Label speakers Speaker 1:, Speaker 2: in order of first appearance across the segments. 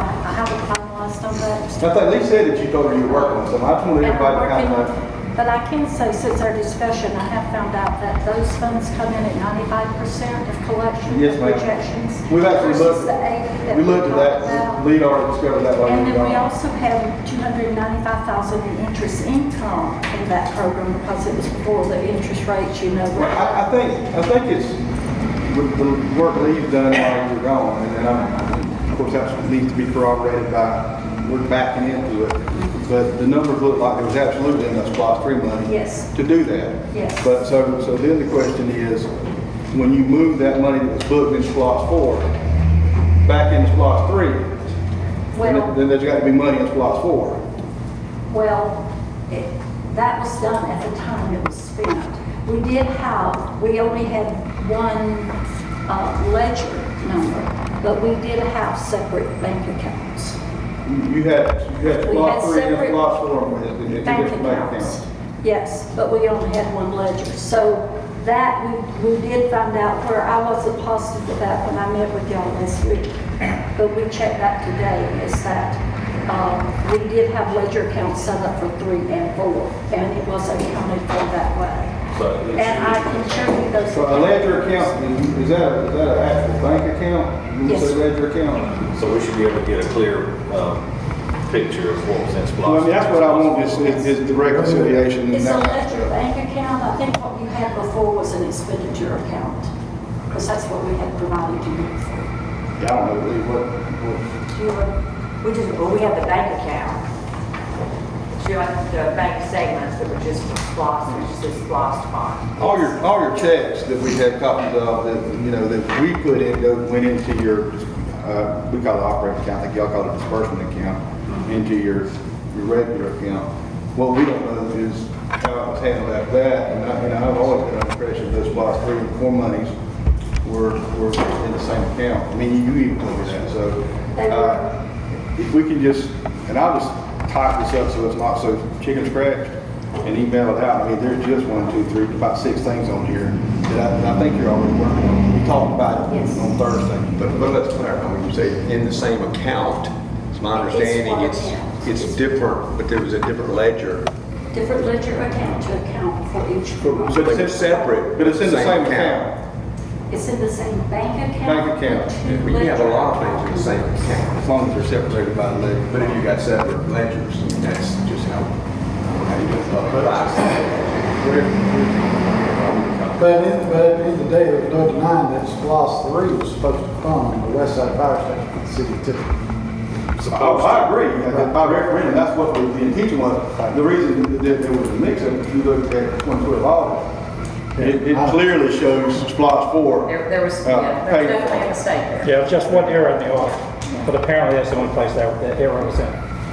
Speaker 1: I haven't finalized on that.
Speaker 2: I think Lee said that you told her you were working on something. I just want
Speaker 1: And
Speaker 2: everybody
Speaker 1: I'm
Speaker 2: to kind
Speaker 1: working
Speaker 2: of know.
Speaker 1: on, but I can say since our discussion, I have found out that those funds come in at 95% of collection
Speaker 2: Yes, ma'am.
Speaker 1: projections.
Speaker 2: We've actually
Speaker 1: versus
Speaker 2: looked,
Speaker 1: the 80 that
Speaker 2: we looked at
Speaker 1: talked
Speaker 2: that.
Speaker 1: about.
Speaker 2: Lee already discovered that while
Speaker 1: And
Speaker 2: you
Speaker 1: then
Speaker 2: were
Speaker 1: we
Speaker 2: gone.
Speaker 1: also have $295,000 in interest income from that program because it was before the interest rates, you know.
Speaker 2: Well, I think it's with the work Lee's done while you were gone, and of course that needs to be corroborated by, we're backing into it. But the numbers look like there was absolutely enough SPLOST 3 money
Speaker 1: Yes.
Speaker 2: to do that.
Speaker 1: Yes.
Speaker 2: But so then the question is, when you move that money that was booked in SPLOST 4 back into SPLOST 3,
Speaker 1: Well,
Speaker 2: then there's got to be money in SPLOST 4.
Speaker 1: Well, that was done at the time it was spent. We only had one ledger number, but we did have separate bank accounts.
Speaker 2: You had SPLOST 3 and
Speaker 1: separate
Speaker 2: SPLOST 4 in two
Speaker 1: Bank
Speaker 2: different bank
Speaker 1: accounts.
Speaker 2: accounts.
Speaker 1: Yes, but we only had one ledger. So that, we did find out where I wasn't positive of that when I met with y'all last week. But we checked that today, is that we did have ledger accounts set up for 3 and 4, and it was accounted for that way. And I can show you those.
Speaker 2: So a ledger account, is that an actual bank account? When you
Speaker 1: Yes.
Speaker 2: say ledger account?
Speaker 3: So we should be able to get a clear picture of what was in SPLOST.
Speaker 2: Well, I mean, that's what I want is the reconciliation. and
Speaker 1: It's a
Speaker 2: that-
Speaker 1: ledger bank account. I think what you had before was an expenditure account, because that's what we had provided you before.
Speaker 2: Yeah, I don't know, Lee, what,
Speaker 1: You were,
Speaker 4: We have the bank account. You have the bank statements that were just for SPLOST, which is just SPLOST fund.
Speaker 2: all your checks that we had copies of, that, you know, that we put in, went into your, we call it operating account, I think y'all call it disbursement account, into your regular account. What we don't know is how it was handled after that, and I've always been under the impression those SPLOST 3 and 4 monies were in the same account. I mean, you even told me that, so, if we can just, and I'll just type this up so it's not so chicken scratch and email it out. I mean, there's just 1, 2, 3, about 6 things on here that I think you're already working on. We talked about it
Speaker 1: Yes.
Speaker 2: on Thursday.
Speaker 5: But let's clarify, when you say in the same account, it's my understanding
Speaker 1: one
Speaker 5: it's
Speaker 1: account.
Speaker 5: different, but there was a different ledger.
Speaker 1: different ledger account to account for each.
Speaker 2: But
Speaker 5: But it's separate.
Speaker 2: But it's in the same account.
Speaker 1: It's in the same bank account.
Speaker 2: Bank account.
Speaker 1: but two
Speaker 5: We have a
Speaker 1: ledger
Speaker 5: lot of things in the
Speaker 1: accounts.
Speaker 5: same account.
Speaker 2: As long as they're separated by the ledger.
Speaker 5: But if you got separate ledgers, that's just how you
Speaker 6: But at the end of the day, there's no denying that SPLOST 3 was supposed to fund the West Side Power Station for the city too.
Speaker 2: Oh, I agree. By referendum, that's what the intention was. The reason that there was a mix-up, if you look at 2012 audit, it clearly shows SPLOST 4.
Speaker 4: There was
Speaker 2: paid
Speaker 4: definitely
Speaker 2: for.
Speaker 4: a mistake there.
Speaker 7: Yeah, it was just one error in the audit, but apparently that's the only place that error was in.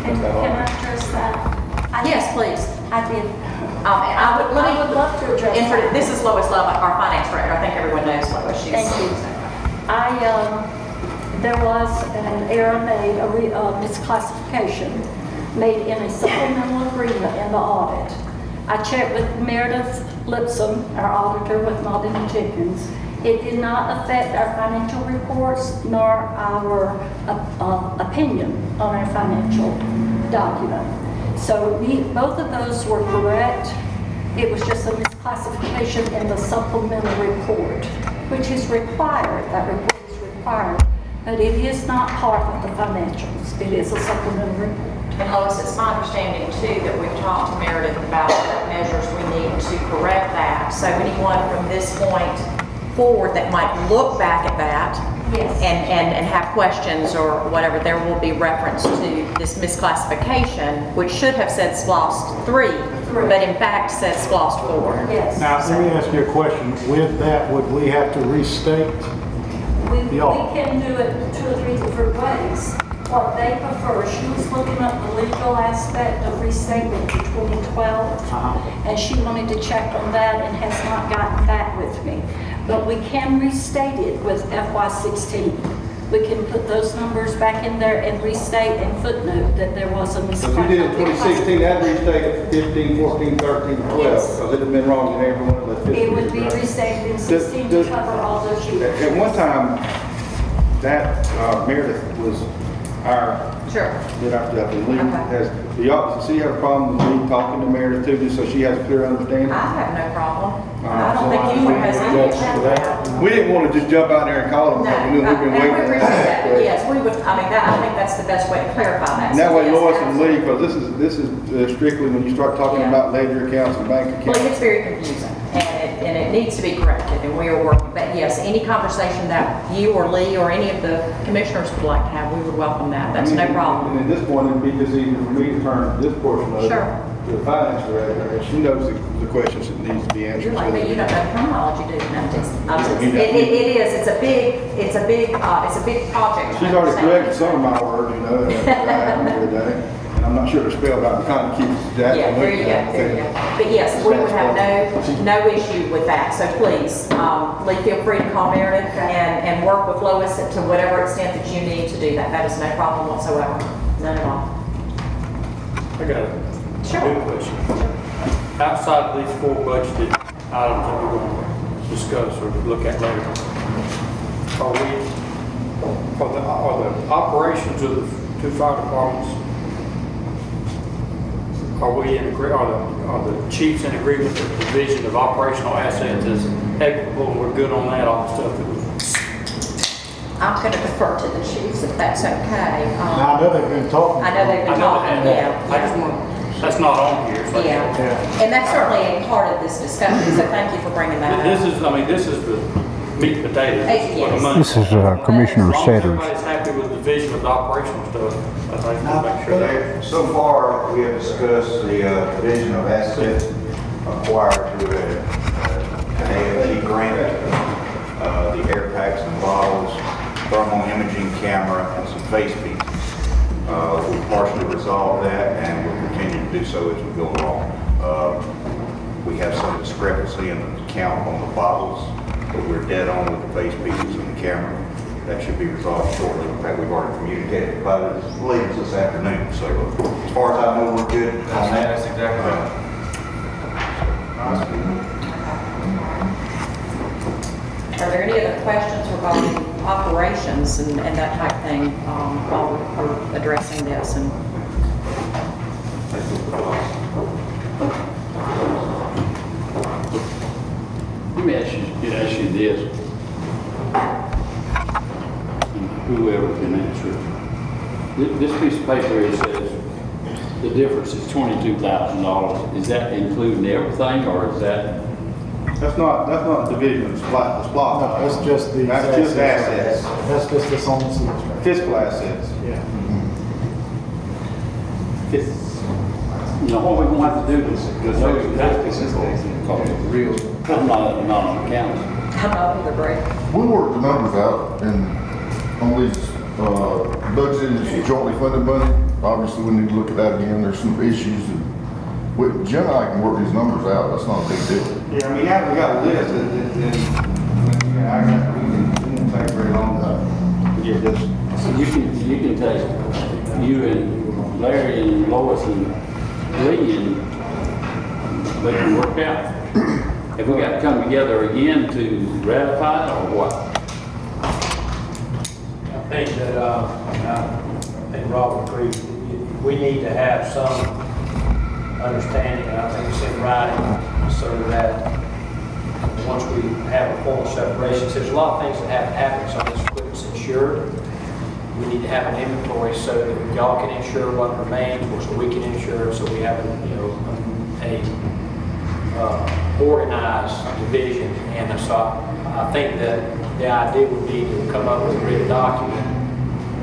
Speaker 1: Can I address that?
Speaker 4: Yes, please.
Speaker 1: I did.
Speaker 4: And I would
Speaker 1: love to address that.
Speaker 4: This is Lois Love, our finance director. I think everyone knows Lois. She's.
Speaker 1: Thank you. There was an error made, a misclassification made in a supplemental agreement in the audit. I checked with Meredith Lipsome, our auditor with Malden and Jenkins. It did not affect our financial reports nor our opinion on our financial document. So both of those were correct. It was just a misclassification in the supplemental report, which is required. That report is required, but it is not part of the financials. It is a supplemental report.
Speaker 4: And Lois, it's my understanding too that we've talked to Meredith about what measures we need to correct that. So anyone from this point forward that might look back at that
Speaker 1: Yes.
Speaker 4: and have questions or whatever, there will be reference to this misclassification, which should have said SPLOST 3, but in fact says SPLOST 4.
Speaker 1: Yes.
Speaker 6: Now, let me ask you a question. With that, would we have to restate?
Speaker 1: We
Speaker 6: y'all.
Speaker 1: can do it 2 or 3 different ways. What they prefer, she was looking up the legal aspect of restatement in 2012, and she wanted to check on that and has not gotten back with me. But we can restate it with FY16. We can put those numbers back in there and restate and footnote that there was a
Speaker 2: So if you did it in 2016, that'd
Speaker 1: misclassification.
Speaker 2: restate 15, 14, 13, 12,
Speaker 1: Yes.
Speaker 2: because it'd have been wrong in every one of the fiscal
Speaker 1: It would be
Speaker 2: years, right?
Speaker 1: restated in 16 to cover all those years.
Speaker 2: At one time, that Meredith was our,
Speaker 4: Sure.
Speaker 2: get our stuff. And Lee
Speaker 4: Okay.
Speaker 2: has, do y'all, does she have a problem with me talking to Meredith too, just so she has a clear understanding?
Speaker 4: I have no problem.
Speaker 2: right,
Speaker 4: I don't
Speaker 2: so
Speaker 4: think anyone has any issue with that.
Speaker 2: We didn't want to just jump out there and call them,
Speaker 4: No,
Speaker 2: because we knew we've been
Speaker 4: and we
Speaker 2: waiting.
Speaker 4: appreciate that, but yes, we would, I mean, I think that's the best way to clarify that.
Speaker 2: And that
Speaker 4: So
Speaker 2: way
Speaker 4: yes,
Speaker 2: Lois and
Speaker 4: absolutely.
Speaker 2: Lee, because this is strictly when you start talking
Speaker 4: Yeah.
Speaker 2: about ledger accounts and bank
Speaker 4: Well,
Speaker 2: accounts.
Speaker 4: it's very confusing, and it needs to be corrected, and we are working, but yes, any conversation that you or Lee or any of the commissioners would like to have, we would welcome that, that's no problem.
Speaker 2: And at this point, it'd be just easier for me to turn this portion of it
Speaker 4: Sure.
Speaker 2: to the finance director, and she knows the questions that needs to be answered.
Speaker 4: You're like, but you don't know the terminology, do you? No,
Speaker 2: You don't.
Speaker 4: it is, it's a big project.
Speaker 2: She's already corrected some of my words, you know, that I haven't the other day. And I'm not sure the spell out, kind of keeps that.
Speaker 4: Yeah, there you go. But yes, we would have no issue with that, so please, Lee, feel free to call Meredith and work with Lois to whatever extent that you need to do that. That is no problem whatsoever, none at all.
Speaker 8: I got a
Speaker 4: Sure.
Speaker 8: good question. Outside of these 4 budgeted items that we're going to discuss or look at later, are the operations of the 2 fire departments, are we in are the chiefs in agreement that the division of operational assets is equitable, we're good on that, all the stuff that was
Speaker 4: I'm going to defer to the chiefs if that's okay.
Speaker 6: Now, I know they've been talking.
Speaker 4: I know they've been talking, yeah.
Speaker 8: I just want, that's not on here. So
Speaker 4: Yeah, and that's certainly a part of this discussion, so thank you for bringing that
Speaker 8: This
Speaker 4: up.
Speaker 8: is, I mean, this is the meat and potatoes. This is where the
Speaker 4: Yes.
Speaker 8: money-
Speaker 9: This is Commissioner
Speaker 8: As long as
Speaker 9: Setters.
Speaker 8: everybody's happy with the vision of the operational stuff, I think we'll make sure that.
Speaker 10: Okay, so far, we have discussed the division of assets acquired through an AFG grant, the air packs and bottles, thermal imaging camera, and some face beads. We partially resolved that, and we'll continue to do so as we go along. We have some discrepancy in the count on the bottles, but we're dead on with the face pieces and the camera. That should be resolved shortly. In fact, we've already communicated about it late this afternoon. So as far as I know, we're good on that.
Speaker 3: That's exactly right.
Speaker 4: Are there any other questions regarding operations and that type of thing while we're addressing this? And
Speaker 11: Let me ask you this. And whoever can answer it. This piece of paper, it says the difference is $22,000. Is that including everything, or is that?
Speaker 2: That's not the division of the
Speaker 6: No,
Speaker 2: SPLOST.
Speaker 6: that's just the.
Speaker 2: That's just assets.
Speaker 6: That's just this on the sales tax.
Speaker 2: Fiscal assets.
Speaker 6: Yeah.
Speaker 11: You know, what we want to do is, because I'm not an accountant.
Speaker 4: I'm not either, Brett.
Speaker 12: We worked the numbers out, and on these budgeted jointly funded money, obviously we need to look at that again. There's some issues that, Jim and I can work these numbers out. That's not a big deal.
Speaker 2: Yeah, I mean, now we got a list, we didn't take very long to get this.
Speaker 11: You can take you and Larry and Lois and Lee, and they can work out. Have we got to come together again to ratify it, or what?
Speaker 13: I think that, I think Rob agrees, we need to have some understanding, and I think it's in writing, so that once we have a formal separation, there's a lot of things that have to happen, so this equipment's insured. We need to have an inventory so that y'all can insure what remains, or so we can insure, so we have a organized division. And so I think that the idea would be to come up with a written document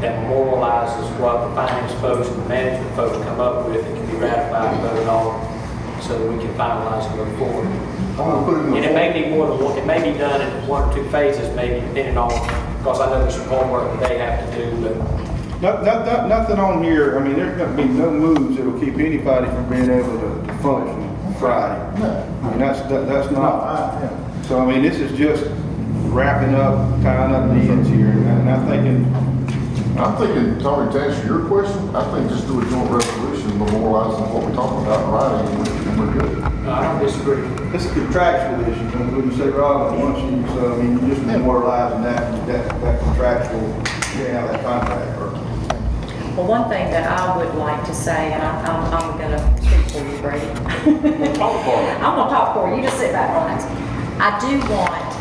Speaker 13: that memorializes what the finance folks and the management folks come up with and can be ratified and voted on, so that we can finalize and move forward. And it may be more than one, it may be done in 1 or 2 phases, maybe depending on, because I know there's some homework that they have to do, but
Speaker 2: Nothing on here, I mean, there's gonna be no moves that'll keep anybody from being able to function Friday. I mean, that's not, so I mean, this is just wrapping up, tying up the ends here, and I'm thinking,
Speaker 12: Tommy, to answer your question, I think just do a joint resolution memorializing what we're talking about in writing, and we're good.
Speaker 13: I don't disagree.
Speaker 2: it's a contractual issue, wouldn't you say, Rob? Once you, so I mean, you're just memorializing that contractual, that contract, or.
Speaker 4: Well, one thing that I would like to say, and I'm gonna speak for you, Brady.
Speaker 11: Talk for me.
Speaker 4: I'm gonna talk for you, you just sit back, relax. I do want